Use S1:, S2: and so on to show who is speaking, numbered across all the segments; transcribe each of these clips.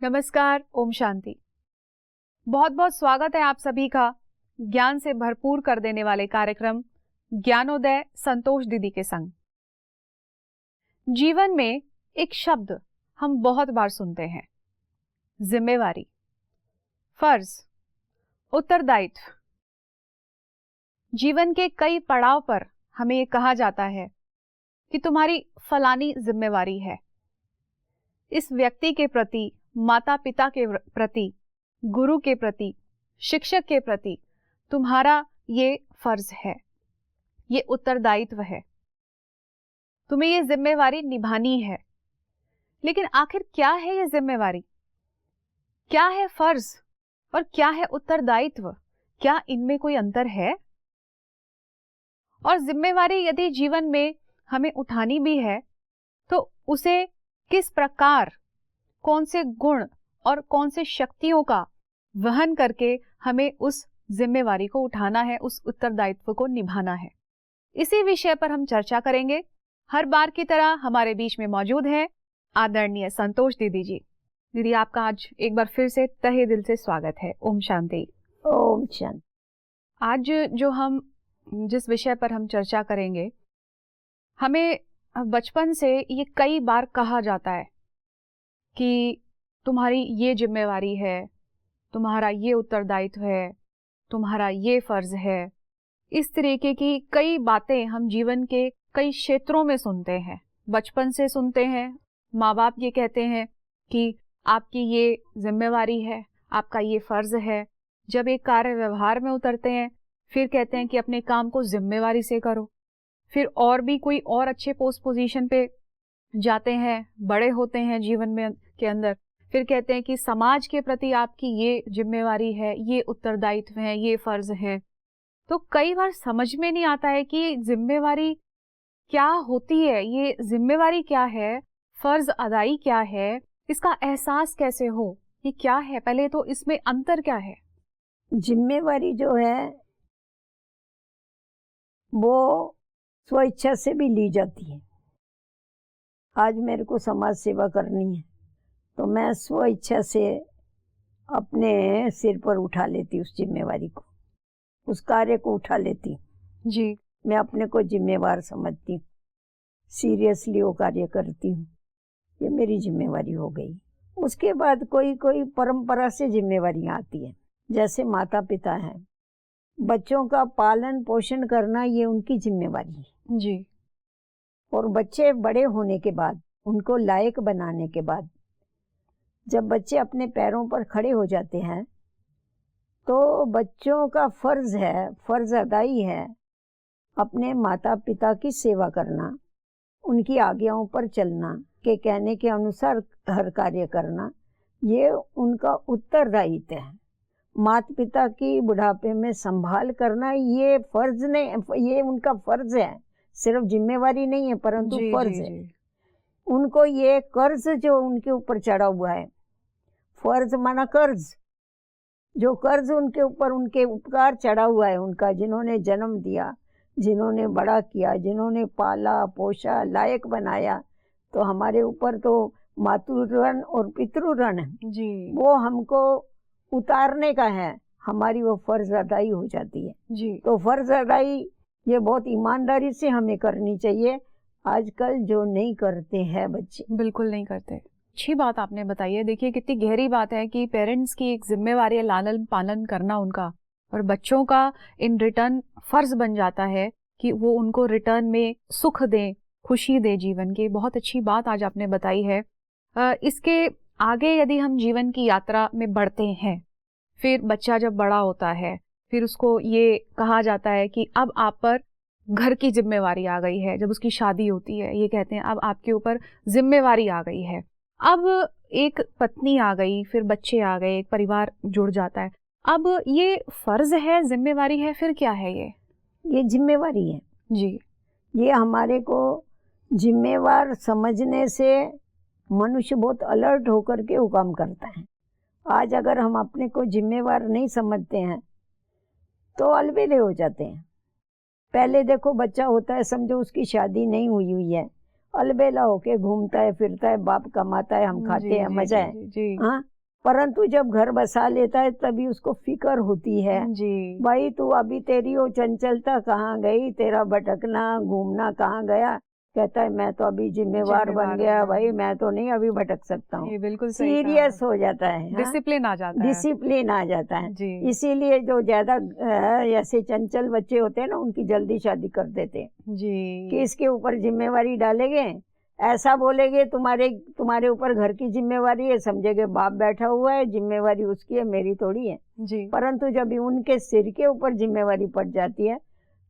S1: नमस्कार, ओम शांति। बहुत बहुत स्वागत है आप सभी का ज्ञान से भरपूर कर देने वाले कार्यक्रम ज्ञानोदय संतोष दीदी के संग। जीवन में एक शब्द हम बहुत बार सुनते हैं, जिम्मेवारी, फर्ज, उत्तरदायित्व। जीवन के कई पड़ाव पर हमें ये कहा जाता है कि तुम्हारी फलानी जिम्मेवारी है। इस व्यक्ति के प्रति, माता पिता के प्रति, गुरु के प्रति, शिक्षक के प्रति तुम्हारा ये फर्ज है, ये उत्तरदायित्व है, तुम्हें ये जिम्मेवारी निभानी है। लेकिन आखिर क्या है ये जिम्मेवारी, क्या है फर्ज और क्या है उत्तरदायित्व? क्या इनमें कोई अंतर है? और जिम्मेवारी यदि जीवन में हमें उठानी भी है तो उसे किस प्रकार, कौन से गुण और कौन से शक्तियों का वहन करके हमें उस जिम्मेवारी को उठाना है, उस उत्तरदायित्व को निभाना है। इसी विषय पर हम चर्चा करेंगे। हर बार की तरह हमारे बीच में मौजूद है आदरणीय संतोष दीदी जी। दीदी, आपका आज एक बार फिर से तहे दिल से स्वागत है। ओम शांति।
S2: ओम शांति।
S1: आज जो हम जिस विषय पर हम चर्चा करेंगे, हमें बचपन से ये कई बार कहा जाता है कि तुम्हारी ये जिम्मेवारी है, तुम्हारा ये उत्तरदायित्व है, तुम्हारा ये फर्ज है। इस तरीके की कई बातें हम जीवन के कई क्षेत्रों में सुनते हैं, बचपन से सुनते हैं। माँ बाप ये कहते हैं कि आपकी ये जिम्मेवारी है, आपका ये फर्ज है। जब एक कार्य व्यवहार में उतरते हैं फिर कहते हैं कि अपने काम को जिम्मेवारी से करो। फिर और भी कोई और अच्छे पोस्ट पोजीशन पे जाते हैं, बड़े होते हैं जीवन में के अंदर, फिर कहते हैं कि समाज के प्रति आपकी ये जिम्मेवारी है, ये उत्तरदायित्व है, ये फर्ज है। तो कई बार समझ में नहीं आता है कि जिम्मेवारी क्या होती है, ये जिम्मेवारी क्या है, फर्ज अदाई क्या है, इसका एहसास कैसे हो, ये क्या है? पहले तो इसमें अंतर क्या है?
S2: जिम्मेवारी जो है वो स्वेच्छा से भी ली जाती है। आज मेरे को समाज सेवा करनी है तो मैं स्वेच्छा से अपने सिर पर उठा लेती उस जिम्मेवारी को, उस कार्य को उठा लेती
S1: जी।
S2: मैं अपने को जिम्मेवार समझती हूँ, सीरियसली वो कार्य करती हूँ, ये मेरी जिम्मेवारी हो गई। उसके बाद कोई कोई परंपरा से जिम्मेवारियाँ आती हैं, जैसे माता पिता हैं, बच्चों का पालन पोषण करना ये उनकी जिम्मेवारी है
S1: जी।
S2: और बच्चे बड़े होने के बाद, उनको लायक बनाने के बाद, जब बच्चे अपने पैरों पर खड़े हो जाते हैं तो बच्चों का फर्ज है, फर्ज अदाई है अपने माता पिता की सेवा करना, उनकी आज्ञाओं पर चलना, के कहने के अनुसार हर कार्य करना। ये उनका उत्तरदायित्व है। माता पिता की बुढ़ापे में संभाल करना ये फर्ज नहीं, ये उनका फर्ज है, सिर्फ जिम्मेवारी नहीं है परंतु फर्ज है। उनको ये कर्ज जो उनके ऊपर चढ़ा हुआ है, फर्ज माना कर्ज, जो कर्ज उनके ऊपर, उनके उपकार चढ़ा हुआ है उनका, जिन्होंने जन्म दिया, जिन्होंने बड़ा किया, जिन्होंने पाला पोषा, लायक बनाया, तो हमारे ऊपर तो मातृ ऋण और पितृ ऋण
S1: जी,
S2: वो हमको उतारने का है, हमारी वो फर्ज अदाई हो जाती है
S1: जी।
S2: तो फर्ज अदाई ये बहुत ईमानदारी से हमें करनी चाहिए। आजकल जो नहीं करते हैं बच्चे,
S1: बिल्कुल नहीं करते। अच्छी बात आपने बताई है। देखिए कितनी गहरी बात है कि पेरेंट्स की एक जिम्मेवारी है लालन पालन करना उनका, और बच्चों का इन रिटर्न फर्ज बन जाता है कि वो उनको रिटर्न में सुख दें, खुशी दे जीवन की। बहुत अच्छी बात आज आपने बताई है। इसके आगे यदि हम जीवन की यात्रा में बढ़ते हैं, फिर बच्चा जब बड़ा होता है फिर उसको ये कहा जाता है कि अब आप पर घर की जिम्मेवारी आ गई है। जब उसकी शादी होती है ये कहते हैं अब आपके ऊपर जिम्मेवारी आ गई है। अब एक पत्नी आ गई, फिर बच्चे आ गए, एक परिवार जुड़ जाता है। अब ये फर्ज है, जिम्मेवारी है, फिर क्या है
S2: ये जिम्मेवारी है
S1: जी।
S2: ये हमारे को जिम्मेवार समझने से मनुष्य बहुत अलर्ट होकर के वो काम करता है। आज अगर हम अपने को जिम्मेवार नहीं समझते हैं तो अलबेले हो जाते हैं। पहले देखो बच्चा होता है, समझो उसकी शादी नहीं हुई हुई है, अलबेला होके घूमता है फिरता है, बाप कमाता है, हम खाते हैं, मजा है।
S1: जी।
S2: हाँ, परंतु जब घर बसा लेता है तभी उसको फिक्र होती है,
S1: जी
S2: भाई तू अभी तेरी वो चंचलता कहाँ गई, तेरा भटकना घूमना कहाँ गया। कहता है मैं तो अभी जिम्मेवार बन गया भाई, मैं तो नहीं अभी भटक सकता हूँ।
S1: ये बिल्कुल सही
S2: सीरियस हो जाता है,
S1: डिसिप्लिन आ जाता है।
S2: डिसिप्लिन आ जाता है।
S1: जी
S2: इसीलिए जो ज्यादा ऐसे चंचल बच्चे होते हैं ना, उनकी जल्दी शादी कर देते हैं कि
S1: जी
S2: इसके ऊपर जिम्मेवारी डालेंगे, ऐसा बोलेंगे तुम्हारे ऊपर घर की जिम्मेवारी है, समझेगे बाप बैठा हुआ है, जिम्मेवारी उसकी है, मेरी थोड़ी है।
S1: जी
S2: परंतु जब उनके सिर के ऊपर जिम्मेवारी पड़ जाती है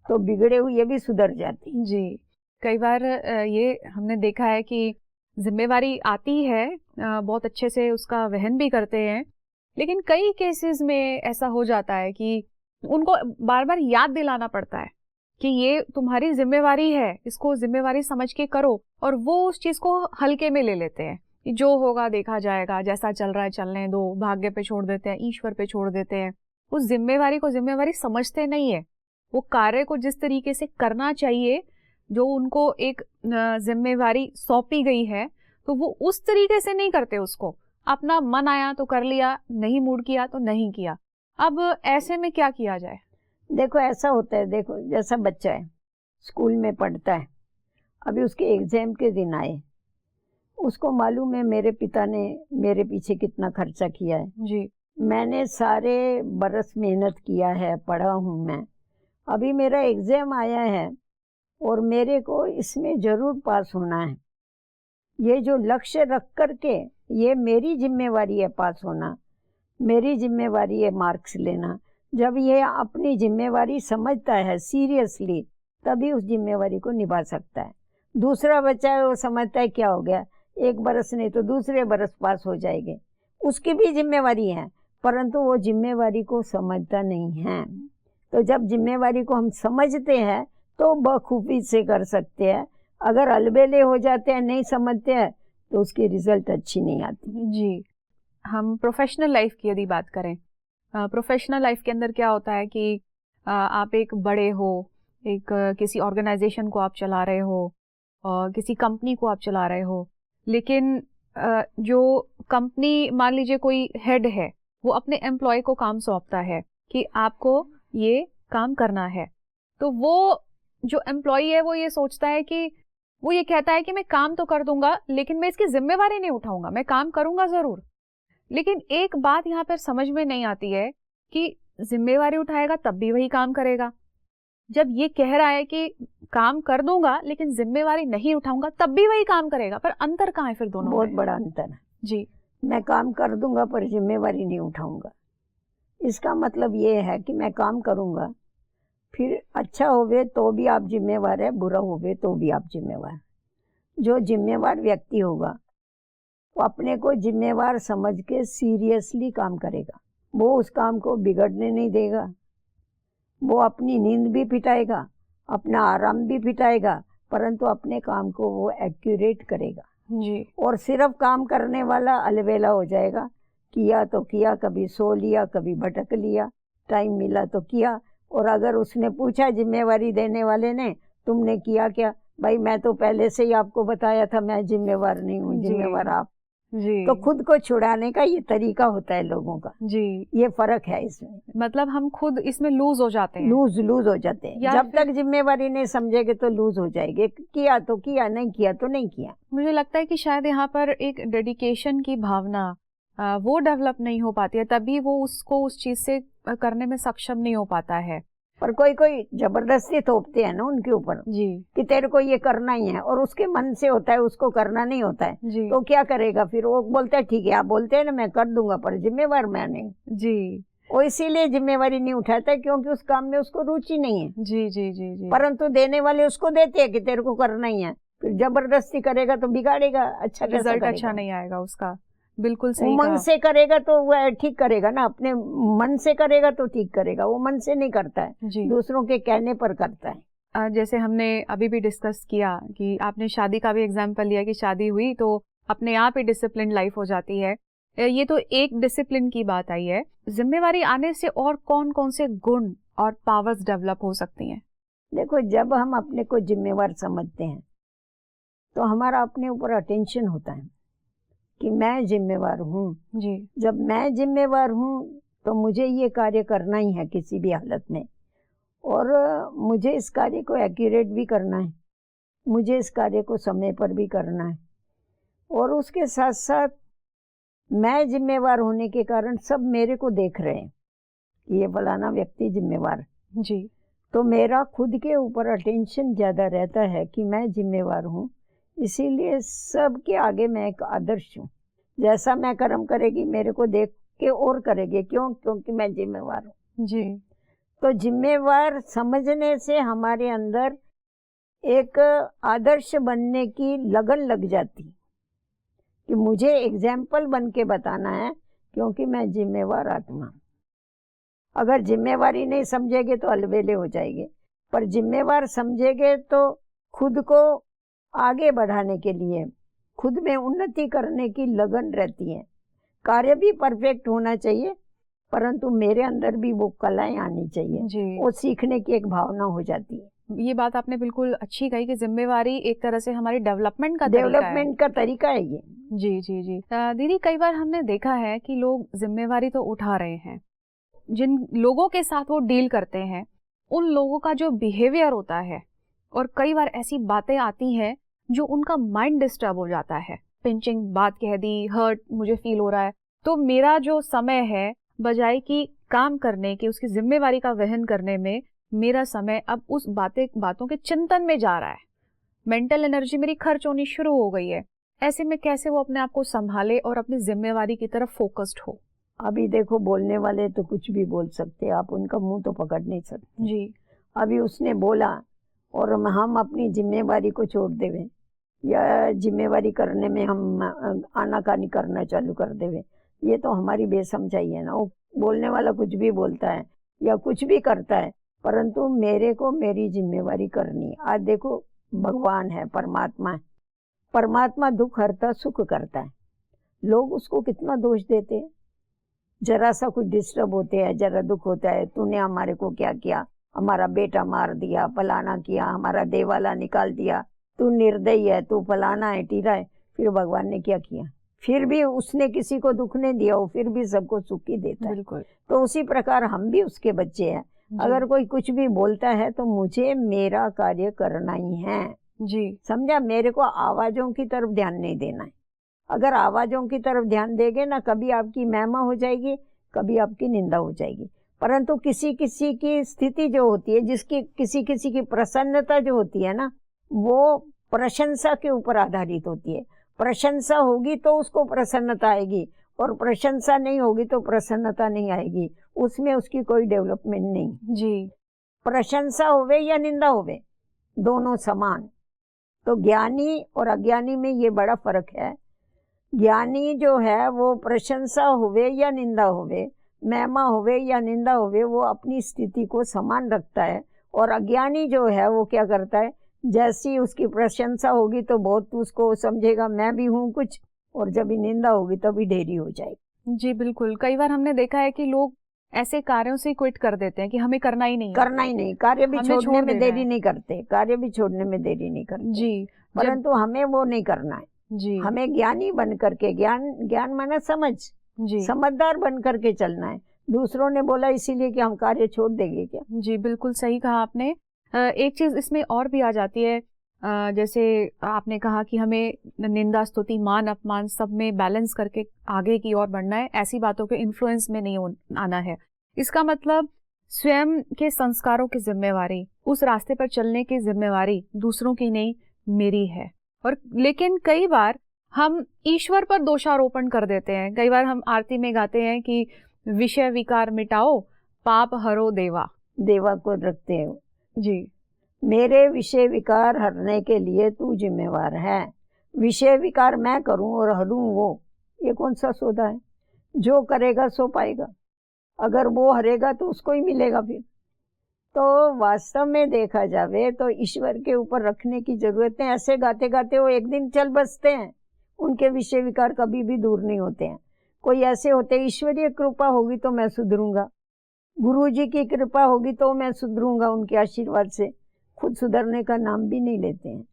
S2: तो बिगड़े हुए भी सुधर जाती है।
S1: जी कई बार ये हमने देखा है कि जिम्मेवारी आती है, बहुत अच्छे से उसका वहन भी करते हैं, लेकिन कई केसेस में ऐसा हो जाता है कि उनको बार बार याद दिलाना पड़ता है कि ये तुम्हारी जिम्मेवारी है, इसको जिम्मेवारी समझ के करो, और वो उस चीज को हल्के में ले लेते हैं कि जो होगा देखा जाएगा, जैसा चल रहा है चलने दो, भाग्य पे छोड़ देते हैं, ईश्वर पे छोड़ देते हैं। उस जिम्मेवारी को जिम्मेवारी समझते नहीं है। वो कार्य को जिस तरीके से करना चाहिए, जो उनको एक जिम्मेवारी सौंपी गई है, तो वो उस तरीके से नहीं करते उसको। अपना मन आया तो कर लिया, नहीं मूड किया तो नहीं किया। अब ऐसे में क्या किया जाए?
S2: देखो ऐसा होता है, देखो जैसा बच्चा है स्कूल में पढ़ता है, अभी उसके एग्जाम के दिन आए, उसको मालूम है मेरे पिता ने मेरे पीछे कितना खर्चा किया है
S1: जी
S2: मैंने सारे बरस मेहनत किया है, पढ़ा हूँ मैं, अभी मेरा एग्जाम आया है और मेरे को इसमें जरूर पास होना है। ये जो लक्ष्य रख करके, ये मेरी जिम्मेवारी है पास होना, मेरी जिम्मेवारी है मार्क्स लेना। जब ये अपनी जिम्मेवारी समझता है सीरियसली, तभी उस जिम्मेवारी को निभा सकता है। दूसरा बच्चा है वो समझता है क्या हो गया, एक बरस नहीं तो दूसरे बरस पास हो जाएंगे, उसकी भी जिम्मेवारी है, परंतु वो जिम्मेवारी को समझता नहीं है। तो जब जिम्मेवारी को हम समझते हैं तो बखूबी से कर सकते हैं। अगर अलबेले हो जाते हैं, नहीं समझते हैं, तो उसकी रिजल्ट अच्छी नहीं आती।
S1: जी हम प्रोफेशनल लाइफ की यदि बात करें, प्रोफेशनल लाइफ के अंदर क्या होता है कि आप एक बड़े हो, एक किसी ऑर्गेनाइजेशन को आप चला रहे हो और किसी कंपनी को आप चला रहे हो, लेकिन जो कंपनी, मान लीजिए कोई हेड है, वो अपने एम्प्लॉय को काम सौंपता है कि आपको ये काम करना है, तो वो जो एम्प्लॉय है वो ये सोचता है कि वो ये कहता है कि मैं काम तो कर दूंगा लेकिन मैं इसकी जिम्मेवारी नहीं उठाऊंगा, मैं काम करूंगा जरूर। लेकिन एक बात यहाँ पर समझ में नहीं आती है कि जिम्मेवारी उठाएगा तब भी वही काम करेगा। जब ये कह रहा है कि काम कर दूंगा लेकिन जिम्मेवारी नहीं उठाऊंगा, तब भी वही काम करेगा, पर अंतर कहाँ है फिर दोनों
S2: बहुत
S1: में?
S2: बड़ा अंतर है।
S1: जी
S2: मैं काम कर दूंगा पर जिम्मेवारी नहीं उठाऊंगा, इसका मतलब ये है कि मैं काम करूंगा, फिर अच्छा होवे तो भी आप जिम्मेवार है, बुरा होवे तो भी आप जिम्मेवार। जो जिम्मेवार व्यक्ति होगा वो अपने को जिम्मेवार समझ के सीरियसली काम करेगा, वो उस काम को बिगड़ने नहीं देगा, वो अपनी नींद भी पिटाएगा, अपना आराम भी पिटाएगा, परंतु अपने काम को वो एक्यूरेट करेगा।
S1: जी
S2: और सिर्फ काम करने वाला अलबेला हो जाएगा, किया तो किया, कभी सो लिया, कभी भटक लिया, टाइम मिला तो किया। और अगर उसने पूछा जिम्मेवारी देने वाले ने, तुमने किया क्या, भाई मैं तो पहले से ही आपको बताया था मैं जिम्मेवार नहीं हूँ, जिम्मेवार आप।
S1: जी
S2: तो खुद को छुड़ाने का ये तरीका होता है लोगों का,
S1: जी
S2: ये फर्क है इसमें।
S1: मतलब हम खुद इसमें लूज हो जाते हैं,
S2: लूज हो जाते हैं। जब तक जिम्मेवारी नहीं समझेंगे तो लूज हो जाएंगे, किया तो किया, नहीं किया तो नहीं किया।
S1: मुझे लगता है कि शायद यहाँ पर एक डेडिकेशन की भावना वो डेवलप नहीं हो पाती है, तभी वो उसको उस चीज से करने में सक्षम नहीं हो पाता है।
S2: पर कोई कोई जबरदस्ती थोपते हैं ना उनके ऊपर
S1: जी
S2: कि तेरे को ये करना ही है, और उसके मन से होता है, उसको करना नहीं होता है,
S1: जी
S2: तो क्या करेगा फिर? वो बोलता है ठीक है, आप बोलते हैं ना मैं कर दूंगा, पर जिम्मेवार मैं नहीं।
S1: जी
S2: वो इसीलिए जिम्मेवारी नहीं उठाता क्योंकि उस काम में उसको रुचि नहीं है।
S1: जी जी जी जी
S2: परंतु देने वाले उसको देते हैं कि तेरे को करना ही है, फिर जबरदस्ती करेगा तो बिगाड़ेगा, अच्छा कैसा
S1: रिजल्ट
S2: करेगा?
S1: अच्छा नहीं आएगा उसका। बिल्कुल
S2: वो
S1: सही
S2: मन
S1: कहा।
S2: से करेगा तो वह ठीक करेगा ना, अपने मन से करेगा तो ठीक करेगा, वो मन से नहीं करता है,
S1: जी
S2: दूसरों के कहने पर करता है।
S1: जैसे हमने अभी भी डिस्कस किया कि आपने शादी का भी एग्जाम्पल लिया कि शादी हुई तो अपने आप ही डिसिप्लिन लाइफ हो जाती है। ये तो एक डिसिप्लिन की बात आई है। जिम्मेवारी आने से और कौन कौन से गुण और पावर्स डेवलप हो सकती हैं?
S2: देखो जब हम अपने को जिम्मेवार समझते हैं तो हमारा अपने ऊपर अटेंशन होता है कि मैं जिम्मेवार हूँ।
S1: जी
S2: जब मैं जिम्मेवार हूँ तो मुझे ये कार्य करना ही है किसी भी हालत में, और मुझे इस कार्य को एक्यूरेट भी करना है, मुझे इस कार्य को समय पर भी करना है। और उसके साथ साथ मैं जिम्मेवार होने के कारण सब मेरे को देख रहे हैं, ये फलाना व्यक्ति जिम्मेवार,
S1: जी
S2: तो मेरा खुद के ऊपर अटेंशन ज़्यादा रहता है कि मैं जिम्मेवार हूँ, इसीलिए सबके आगे मैं एक आदर्श हूँ। जैसा मैं कर्म करेगी मेरे को देख के और करेगी, क्यों? क्योंकि मैं जिम्मेवार हूँ।
S1: जी
S2: तो जिम्मेवार समझने से हमारे अंदर एक आदर्श बनने की लगन लग जाती कि मुझे एग्जाम्पल बन के बताना है, क्योंकि मैं जिम्मेवार आत्मा हूँ। अगर जिम्मेवारी नहीं समझेंगे तो अलबेले हो जाएंगे, पर जिम्मेवार समझेंगे तो खुद को आगे बढ़ाने के लिए, खुद में उन्नति करने की लगन रहती है। कार्य भी परफेक्ट होना चाहिए, परंतु मेरे अंदर भी वो कलाएं आनी चाहिए,
S1: जी
S2: वो सीखने की एक भावना हो जाती है।
S1: ये बात आपने बिल्कुल अच्छी कही कि जिम्मेवारी एक तरह से हमारी डेवलपमेंट का तरीका है।
S2: डेवलपमेंट का तरीका है ये।
S1: जी जी जी दीदी, कई बार हमने देखा है कि लोग जिम्मेवारी तो उठा रहे हैं, जिन लोगों के साथ वो डील करते हैं उन लोगों का जो बिहेवियर होता है, और कई बार ऐसी बातें आती हैं जो उनका माइंड डिस्टर्ब हो जाता है। पिंचिंग बात कह दी, हर्ट मुझे फील हो रहा है, तो मेरा जो समय है बजाय कि काम करने के, उसकी जिम्मेवारी का वहन करने में, मेरा समय अब उस बातों के चिंतन में जा रहा है। मेंटल एनर्जी मेरी खर्च होनी शुरू हो गई है। ऐसे में कैसे वो अपने आप को संभाले और अपनी जिम्मेवारी की तरफ फोकस्ड हो?
S2: अभी देखो, बोलने वाले तो कुछ भी बोल सकते, आप उनका मुंह तो पकड़ नहीं सकते।
S1: जी
S2: अभी उसने बोला और हम अपनी जिम्मेवारी को छोड़ देवे, या जिम्मेवारी करने में हम आनाकानी करना चालू कर देवे, ये तो हमारी बेसमझाई है ना। वो बोलने वाला कुछ भी बोलता है या कुछ भी करता है, परंतु मेरे को मेरी जिम्मेवारी करनी है। आज देखो, भगवान है, परमात्मा है, परमात्मा दुख हरता सुख करता है, लोग उसको कितना दोष देते हैं। जरा सा कुछ डिस्टर्ब होते हैं, जरा दुख होता है, तूने हमारे को क्या किया, हमारा बेटा मार दिया, फलाना किया, हमारा देवाला निकाल दिया, तू निर्दयी है, तू फलाना है, टीरा है। फिर भगवान ने क्या किया? फिर भी उसने किसी को दुख नहीं दिया, वो फिर भी सबको सुख ही देता है।
S1: बिल्कुल।
S2: तो उसी प्रकार हम भी उसके बच्चे हैं। अगर कोई कुछ भी बोलता है तो मुझे मेरा कार्य करना ही है
S1: जी,
S2: समझा। मेरे को आवाजों की तरफ ध्यान नहीं देना है। अगर आवाजों की तरफ ध्यान देंगे ना, कभी आपकी महिमा हो जाएगी, कभी आपकी निंदा हो जाएगी। परंतु किसी किसी की स्थिति जो होती है, जिसकी किसी किसी की प्रसन्नता जो होती है ना, वो प्रशंसा के ऊपर आधारित होती है। प्रशंसा होगी तो उसको प्रसन्नता आएगी, और प्रशंसा नहीं होगी तो प्रसन्नता नहीं आएगी। उसमें उसकी कोई डेवलपमेंट नहीं।
S1: जी,
S2: प्रशंसा होवे या निंदा होवे, दोनों समान। तो ज्ञानी और अज्ञानी में ये बड़ा फर्क है। ज्ञानी जो है वो प्रशंसा होवे या निंदा होवे, महिमा होवे या निंदा होवे, वो अपनी स्थिति को समान रखता है। और अज्ञानी जो है वो क्या करता है, जैसी उसकी प्रशंसा होगी तो बहुत उसको समझेगा मैं भी हूँ कुछ, और जब निंदा होगी तभी ढेरी हो जाएगी।
S1: जी बिल्कुल। कई बार हमने देखा है कि लोग ऐसे कार्यों से क्विट कर देते हैं कि हमें करना ही नहीं है।
S2: करना ही नहीं, कार्य भी
S1: हमें
S2: छोड़ने
S1: छोड़
S2: में
S1: देना
S2: देरी
S1: है।
S2: नहीं करते, कार्य भी छोड़ने में देरी नहीं करते।
S1: जी,
S2: परंतु हमें वो नहीं करना है।
S1: जी,
S2: हमें ज्ञानी बन करके, ज्ञान माना समझ,
S1: जी,
S2: समझदार बन करके चलना है। दूसरों ने बोला इसीलिए कि हम कार्य छोड़ देंगे क्या?
S1: जी बिल्कुल सही कहा आपने। एक चीज इसमें और भी आ जाती है, जैसे आपने कहा कि हमें निंदा स्तुति मान अपमान सब में बैलेंस करके आगे की ओर बढ़ना है, ऐसी बातों के इन्फ्लुएंस में नहीं आना है। इसका मतलब स्वयं के संस्कारों की जिम्मेवारी, उस रास्ते पर चलने की जिम्मेवारी दूसरों की नहीं, मेरी है। और लेकिन कई बार हम ईश्वर पर दोषारोपण कर देते हैं। कई बार हम आरती में गाते हैं कि विषय विकार मिटाओ, पाप हरो देवा।
S2: देवा को रखते हो।
S1: जी,
S2: मेरे विषय विकार हरने के लिए तू जिम्मेवार है। विषय विकार मैं करूं और हरूं वो, ये कौन सा सौदा है? जो करेगा सो पाएगा। अगर वो हरेगा तो उसको ही मिलेगा फिर। तो वास्तव में देखा जावे तो ईश्वर के ऊपर रखने की जरूरत है। ऐसे गाते गाते वो एक दिन चल बसते हैं, उनके विषय विकार कभी भी दूर नहीं होते हैं। कोई ऐसे होते, ईश्वरीय कृपा होगी तो मैं सुधरूंगा, गुरु जी की कृपा होगी तो मैं सुधरूंगा, उनके आशीर्वाद से। खुद सुधरने का नाम भी नहीं लेते हैं।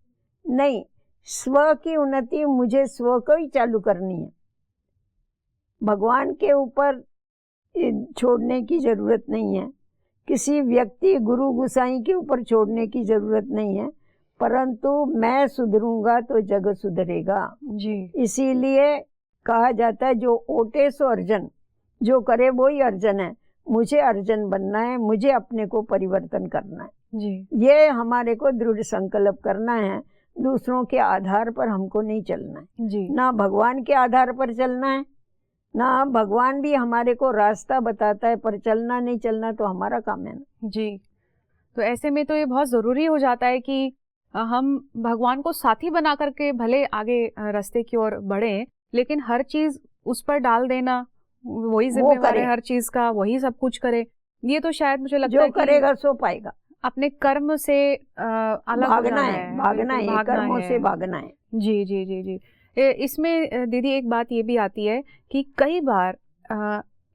S2: नहीं, स्व की उन्नति मुझे स्व को ही चालू करनी है। भगवान के ऊपर छोड़ने की जरूरत नहीं है, किसी व्यक्ति गुरु गुसाई के ऊपर छोड़ने की जरूरत नहीं है, परंतु मैं सुधरूंगा तो जग सुधरेगा
S1: जी।
S2: इसीलिए कहा जाता है जो ओटे सो अर्जन, जो करे वो ही अर्जन है। मुझे अर्जन बनना है, मुझे अपने को परिवर्तन करना है
S1: जी।
S2: ये हमारे को दृढ़ संकल्प करना है। दूसरों के आधार पर हमको नहीं चलना है
S1: जी।
S2: ना भगवान के आधार पर चलना है, ना भगवान भी हमारे को रास्ता बताता है, पर चलना नहीं चलना तो हमारा काम है ना।
S1: जी। तो ऐसे में तो ये बहुत ज़रूरी हो जाता है कि हम भगवान को साथी बना करके भले आगे रास्ते की ओर बढ़ें, लेकिन हर चीज़ उस पर डाल देना, वही जिम्मेवार है हर चीज़ का, वही सब कुछ करे, ये तो शायद मुझे लगता है
S2: जो करेगा सो पाएगा।
S1: अपने कर्म से अलग
S2: भागना है, भागना है, कर्मों से भागना है।
S1: जी जी जी जी। इसमें दीदी एक बात ये भी आती है कि कई बार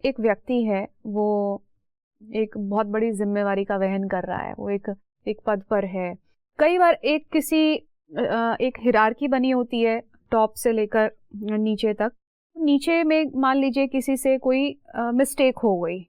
S1: एक व्यक्ति है, वो एक बहुत बड़ी जिम्मेवारी का वहन कर रहा है, वो एक पद पर है, कई बार एक हिरार्की बनी होती है टॉप से लेकर नीचे तक, नीचे में मान लीजिए किसी से कोई मिस्टेक हो गई,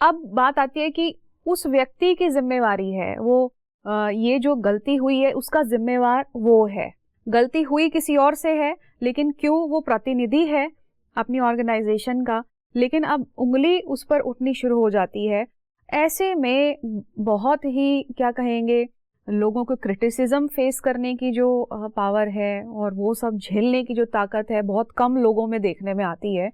S1: अब बात आती है कि उस व्यक्ति की जिम्मेवारी है, वो ये जो गलती हुई है उसका जिम्मेवार वो है, गलती हुई किसी और से है, लेकिन क्यों वो प्रतिनिधि है अपनी ऑर्गेनाइजेशन का, लेकिन अब उंगली उस पर उठनी शुरू हो जाती है। ऐसे में बहुत ही क्या कहेंगे, लोगों को क्रिटिसिज्म फेस करने की जो पावर है और वो सब झेलने की जो ताकत है, बहुत कम लोगों में देखने में आती है।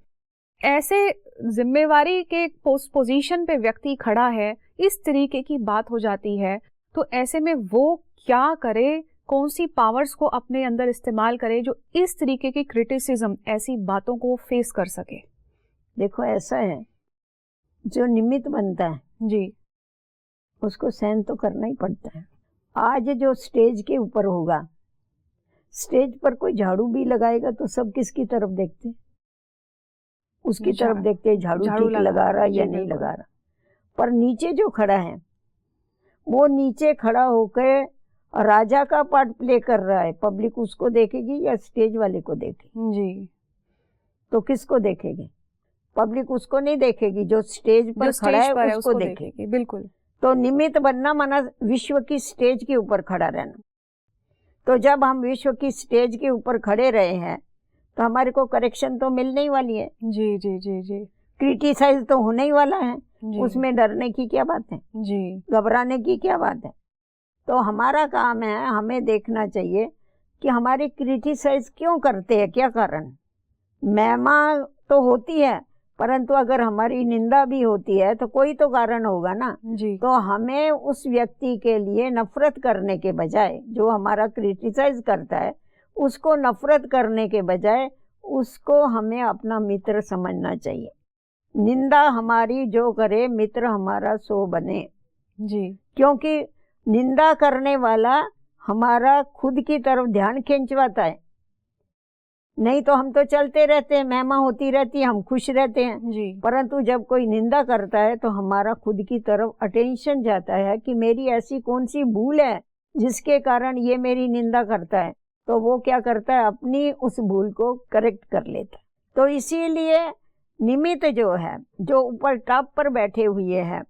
S1: ऐसे जिम्मेवारी के पोजीशन पे व्यक्ति खड़ा है, इस तरीके की बात हो जाती है, तो ऐसे में वो क्या करे, कौन सी पावर्स को अपने अंदर इस्तेमाल करे जो इस तरीके की क्रिटिसिज्म, ऐसी बातों को फेस कर सके।
S2: देखो ऐसा है, जो निमित्त बनता है
S1: जी,
S2: उसको सहन तो करना ही पड़ता है। आज जो स्टेज के ऊपर होगा, स्टेज पर कोई झाड़ू भी लगाएगा तो सब किसकी तरफ देखते, उसकी तरफ देखते, झाड़ू ठीक लगा रहा या नहीं लगा रहा। पर नीचे जो खड़ा है, वो नीचे खड़ा होकर राजा का पार्ट प्ले कर रहा है, पब्लिक उसको देखेगी या स्टेज वाले को देखेगी?
S1: जी।
S2: तो किसको देखेगी? पब्लिक उसको नहीं देखेगी, जो स्टेज पर खड़ा है उसको देखेगी।
S1: बिल्कुल।
S2: तो निमित्त बनना माना विश्व की स्टेज के ऊपर खड़ा रहना। तो जब हम विश्व की स्टेज के ऊपर खड़े रहे हैं तो हमारे को करेक्शन तो मिलने ही वाली है।
S1: जी जी जी जी।
S2: क्रिटिसाइज तो होने ही वाला है, उसमें डरने की क्या बात है
S1: जी,
S2: घबराने की क्या बात है। तो हमारा काम है, हमें देखना चाहिए कि हमारी क्रिटिसाइज क्यों करते हैं, क्या कारण। महिमा तो होती है, परंतु अगर हमारी निंदा भी होती है तो कोई तो कारण होगा ना
S1: जी।
S2: तो हमें उस व्यक्ति के लिए नफरत करने के बजाय, जो हमारा क्रिटिसाइज करता है उसको नफरत करने के बजाय उसको हमें अपना मित्र समझना चाहिए। निंदा हमारी जो करे, मित्र हमारा सो बने
S1: जी।
S2: क्योंकि निंदा करने वाला हमारा खुद की तरफ ध्यान खींचवाता है, नहीं तो हम तो चलते रहते हैं, महिमा होती रहती है, हम खुश रहते हैं
S1: जी।
S2: परंतु जब कोई निंदा करता है तो हमारा खुद की तरफ अटेंशन जाता है कि मेरी ऐसी कौन सी भूल है जिसके कारण ये मेरी निंदा करता है, तो वो क्या करता है, अपनी उस भूल को करेक्ट कर लेता है। तो इसीलिए निमित्त जो है, जो ऊपर टॉप पर बैठे हुए हैं,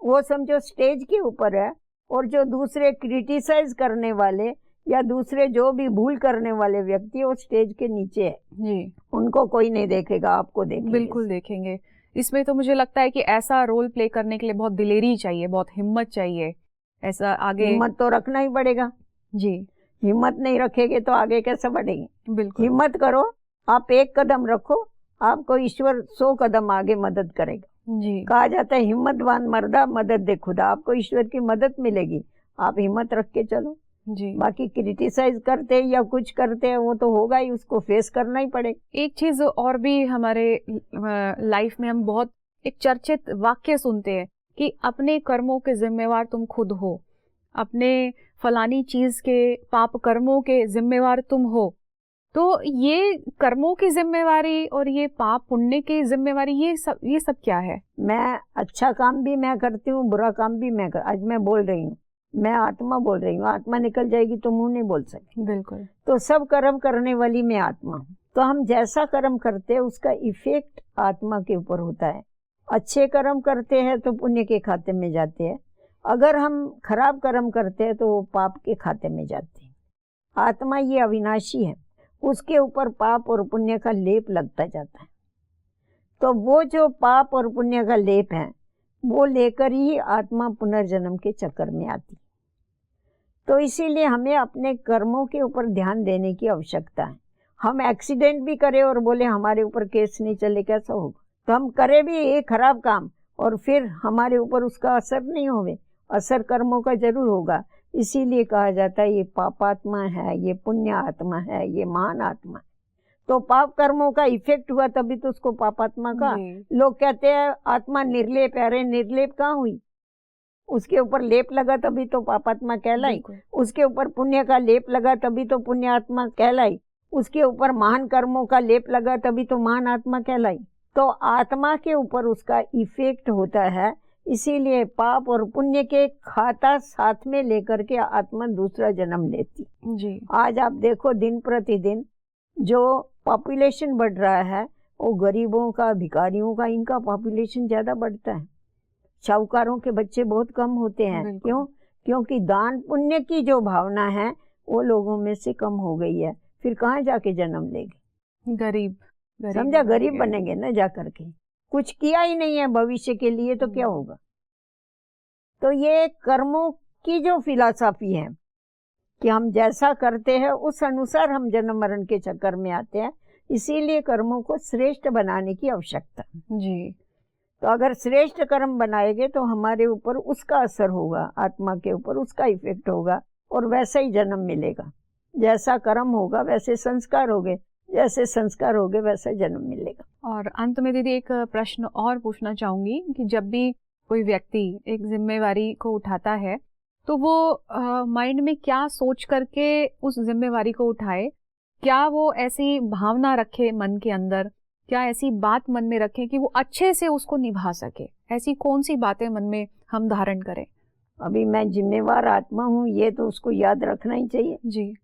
S2: वो समझो स्टेज के ऊपर है, और जो दूसरे क्रिटिसाइज करने वाले या दूसरे जो भी भूल करने वाले व्यक्ति वो स्टेज के नीचे है
S1: जी।
S2: उनको कोई नहीं देखेगा, आपको देखेंगे।
S1: बिल्कुल देखेंगे। इसमें तो मुझे लगता है कि ऐसा रोल प्ले करने के लिए बहुत दिलेरी चाहिए, बहुत हिम्मत चाहिए, ऐसा आगे
S2: हिम्मत तो रखना ही पड़ेगा
S1: जी।
S2: हिम्मत नहीं रखेंगे तो आगे कैसे बढ़ेंगे।
S1: बिल्कुल।
S2: हिम्मत करो, आप एक कदम रखो, आपको ईश्वर 100 कदम आगे मदद करेगा।
S1: जी।
S2: कहा जाता है हिम्मतवान मर्दा मदद दे खुदा, आपको ईश्वर की मदद मिलेगी, आप हिम्मत रख के चलो।
S1: जी।
S2: बाकी क्रिटिसाइज करते या कुछ करते हैं वो तो होगा ही, उसको फेस करना ही पड़ेगा।
S1: एक चीज और भी हमारे लाइफ में हम बहुत एक चर्चित वाक्य सुनते हैं कि अपने कर्मों के जिम्मेवार तुम खुद हो, अपने फलानी चीज के पाप कर्मों के जिम्मेवार तुम हो। तो ये कर्मों की जिम्मेवारी और ये पाप पुण्य की जिम्मेवारी, ये सब क्या है?
S2: मैं अच्छा काम भी मैं करती हूँ, बुरा काम भी मैं आज मैं बोल रही हूँ, मैं आत्मा बोल रही हूँ, आत्मा निकल जाएगी तो मुंह नहीं बोल सकती।
S1: बिल्कुल।
S2: तो सब कर्म करने वाली मैं आत्मा हूँ, तो हम जैसा कर्म करते हैं उसका इफेक्ट आत्मा के ऊपर होता है। अच्छे कर्म करते हैं तो पुण्य के खाते में जाते हैं, अगर हम खराब कर्म करते हैं तो वो पाप के खाते में जाते हैं। आत्मा ये अविनाशी है, उसके ऊपर पाप और पुण्य का लेप लगता जाता है। तो वो जो पाप और पुण्य का लेप है वो लेकर ही आत्मा पुनर्जन्म के चक्कर में आती। तो इसीलिए हमें अपने कर्मों के ऊपर ध्यान देने की आवश्यकता है। हम एक्सीडेंट भी करें और बोले हमारे ऊपर केस नहीं चले, कैसा होगा? तो हम करें भी ये खराब काम और फिर हमारे ऊपर उसका असर नहीं होवे, असर कर्मों का जरूर होगा। इसीलिए कहा जाता है ये पापात्मा है, ये पुण्य आत्मा है, ये महान आत्मा है। तो पाप कर्मों का इफेक्ट हुआ तभी तो उसको पापात्मा का। लोग कहते हैं आत्मा निर्लेप, अरे निर्लेप कहाँ हुई? उसके ऊपर लेप लगा तभी तो पापात्मा कहलाई, उसके ऊपर पुण्य का लेप लगा तभी तो पुण्य आत्मा कहलाई, उसके ऊपर महान कर्मों का लेप लगा तभी तो महान आत्मा कहलाई। तो आत्मा के ऊपर उसका इफेक्ट होता है, इसीलिए पाप और पुण्य के खाता साथ में लेकर के आत्मा दूसरा जन्म लेती जी। आज आप देखो दिन प्रतिदिन जो पॉपुलेशन बढ़ रहा है वो गरीबों का, भिखारियों का, इनका पॉपुलेशन ज्यादा बढ़ता है। शाहूकारों के बच्चे बहुत कम होते हैं। क्यों? क्योंकि दान पुण्य की जो भावना है वो लोगों में से कम हो गई है। फिर कहाँ जाके जन्म लेंगे? गरीब समझा, गरीब बनेंगे ना जा करके, कुछ किया ही नहीं है भविष्य के लिए तो क्या होगा? तो ये कर्मों की जो फिलॉसफी है कि हम जैसा करते हैं उस अनुसार हम जन्म मरण के चक्कर में आते हैं, इसीलिए कर्मों को श्रेष्ठ बनाने की आवश्यकता जी। तो अगर श्रेष्ठ कर्म बनाएंगे तो हमारे ऊपर उसका असर होगा, आत्मा के ऊपर उसका इफेक्ट होगा और वैसा ही जन्म मिलेगा। जैसा कर्म होगा वैसे संस्कार होंगे, जैसे संस्कार होंगे वैसा जन्म मिलेगा।
S1: और अंत में दीदी एक प्रश्न और पूछना चाहूंगी कि जब भी कोई व्यक्ति एक जिम्मेवारी को उठाता है तो वो माइंड में क्या सोच करके उस जिम्मेवारी को उठाए? क्या वो ऐसी भावना रखे मन के अंदर, क्या ऐसी बात मन में रखें कि वो अच्छे से उसको निभा सके? ऐसी कौन सी बातें मन में हम धारण करें?
S2: अभी मैं जिम्मेवार आत्मा हूँ ये तो उसको याद रखना ही चाहिए जी।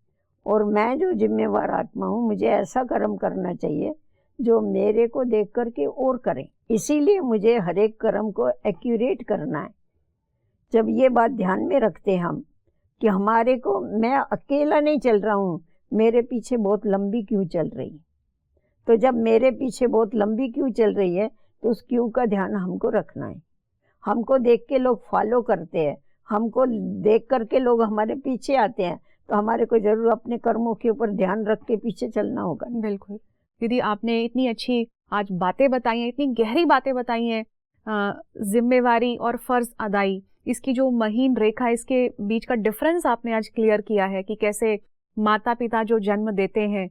S2: और मैं जो जिम्मेवार आत्मा हूँ मुझे ऐसा कर्म करना चाहिए जो मेरे को देख करके और करें, इसीलिए मुझे हर एक कर्म को एक्यूरेट करना है। जब ये बात ध्यान में रखते हम कि हमारे को, मैं अकेला नहीं चल रहा हूँ, मेरे पीछे बहुत लंबी क्यू चल रही है। तो जब मेरे पीछे बहुत लंबी क्यू चल रही है तो उस क्यू का ध्यान हमको रखना है। हमको देख के लोग फॉलो करते हैं, हमको देख करके लोग हमारे पीछे आते हैं, तो हमारे को जरूर अपने कर्मों के ऊपर ध्यान रख के पीछे चलना होगा।
S1: बिल्कुल दीदी, आपने इतनी अच्छी आज बातें बताई हैं, इतनी गहरी बातें बताई हैं। जिम्मेवारी और फर्ज अदाई, इसकी जो महीन रेखा, इसके बीच का डिफरेंस आपने आज क्लियर किया है कि कैसे माता पिता जो जन्म देते हैं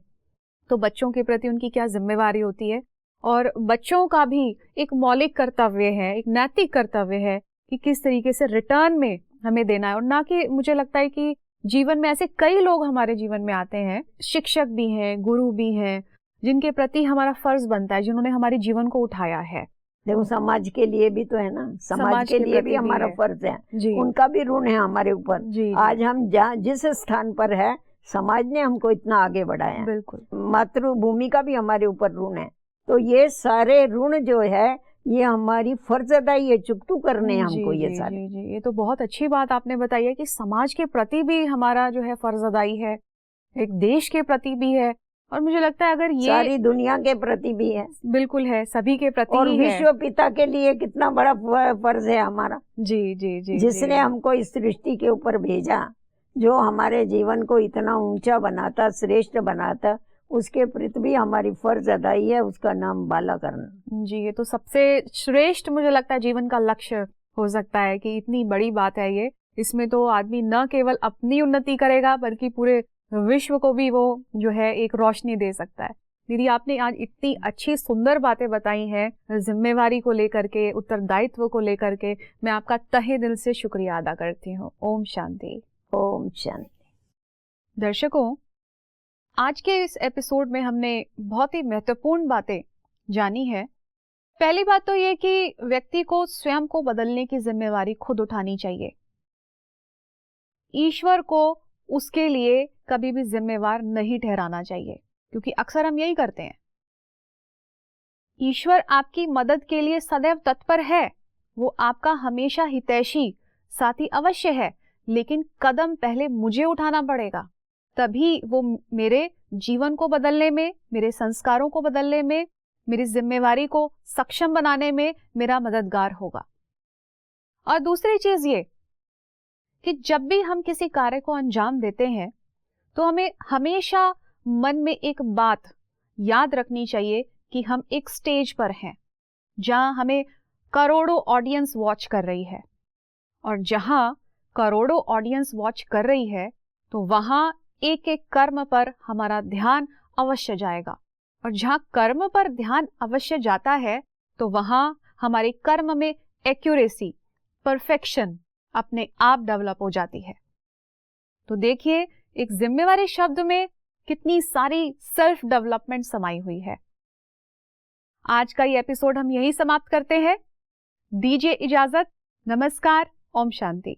S1: तो बच्चों के प्रति उनकी क्या जिम्मेवारी होती है, और बच्चों का भी एक मौलिक कर्तव्य है, एक नैतिक कर्तव्य है कि किस तरीके से रिटर्न में हमें देना है। और ना कि मुझे लगता है कि जीवन में ऐसे कई लोग हमारे जीवन में आते हैं, शिक्षक भी हैं, गुरु भी हैं, जिनके प्रति हमारा फर्ज बनता है, जिन्होंने हमारे जीवन को उठाया है।
S2: देखो समाज के लिए भी तो है ना, समाज के लिए भी हमारा फर्ज है, उनका भी ऋण है हमारे ऊपर। आज हम जिस स्थान पर है समाज ने हमको इतना आगे बढ़ाया, बिल्कुल मातृभूमि का भी हमारे ऊपर ऋण है। तो ये सारे ऋण जो है ये हमारी फर्ज अदाई है, चुकतू करने हैं हमको ये सारे।
S1: ये तो बहुत अच्छी बात आपने बताई है कि समाज के प्रति भी हमारा जो है फर्ज अदाई है, एक देश के प्रति भी है, और मुझे लगता है अगर ये
S2: सारी दुनिया के प्रति भी है।
S1: बिल्कुल है, सभी के प्रति
S2: और
S1: ही
S2: विश्व पिता के लिए कितना बड़ा फर्ज है हमारा।
S1: जी जी जी,
S2: जिसने हमको इस सृष्टि के ऊपर भेजा, जो हमारे जीवन को इतना ऊंचा बनाता, श्रेष्ठ बनाता, उसके प्रति भी हमारी फर्ज अदाई है, उसका नाम बाला करना।
S1: जी, ये तो सबसे श्रेष्ठ मुझे लगता है जीवन का लक्ष्य हो सकता है कि इतनी बड़ी बात है ये। इसमें तो आदमी न केवल अपनी उन्नति करेगा बल्कि पूरे विश्व को भी वो जो है एक रोशनी दे सकता है। दीदी, आपने आज इतनी अच्छी सुंदर बातें बताई हैं जिम्मेवारी को लेकर के, उत्तरदायित्व को लेकर के। मैं आपका तहे दिल से शुक्रिया अदा करती हूँ। ओम शांति।
S2: ओम शांति।
S1: दर्शकों, आज के इस एपिसोड में हमने बहुत ही महत्वपूर्ण बातें जानी है। पहली बात तो ये कि व्यक्ति को स्वयं को बदलने की जिम्मेवारी खुद उठानी चाहिए। ईश्वर को उसके लिए कभी भी जिम्मेवार नहीं ठहराना चाहिए। क्योंकि अक्सर हम यही करते हैं। ईश्वर आपकी मदद के लिए सदैव तत्पर है, वो आपका हमेशा हितैषी साथी अवश्य है, लेकिन कदम पहले मुझे उठाना पड़ेगा, तभी वो मेरे जीवन को बदलने में, मेरे संस्कारों को बदलने में, मेरी जिम्मेवारी को सक्षम बनाने में मेरा मददगार होगा। और दूसरी चीज ये कि जब भी हम किसी कार्य को अंजाम देते हैं तो हमें हमेशा मन में एक बात याद रखनी चाहिए कि हम एक स्टेज पर हैं जहां हमें करोड़ों ऑडियंस वॉच कर रही है, और जहां करोड़ों ऑडियंस वॉच कर रही है तो वहां एक एक कर्म पर हमारा ध्यान अवश्य जाएगा, और जहां कर्म पर ध्यान अवश्य जाता है तो वहां हमारे कर्म में एक्यूरेसी, परफेक्शन अपने आप डेवलप हो जाती है। तो देखिए, एक जिम्मेवारी शब्द में कितनी सारी सेल्फ डेवलपमेंट समाई हुई है। आज का ये एपिसोड हम यहीं समाप्त करते हैं। दीजिए इजाजत। नमस्कार। ओम शांति।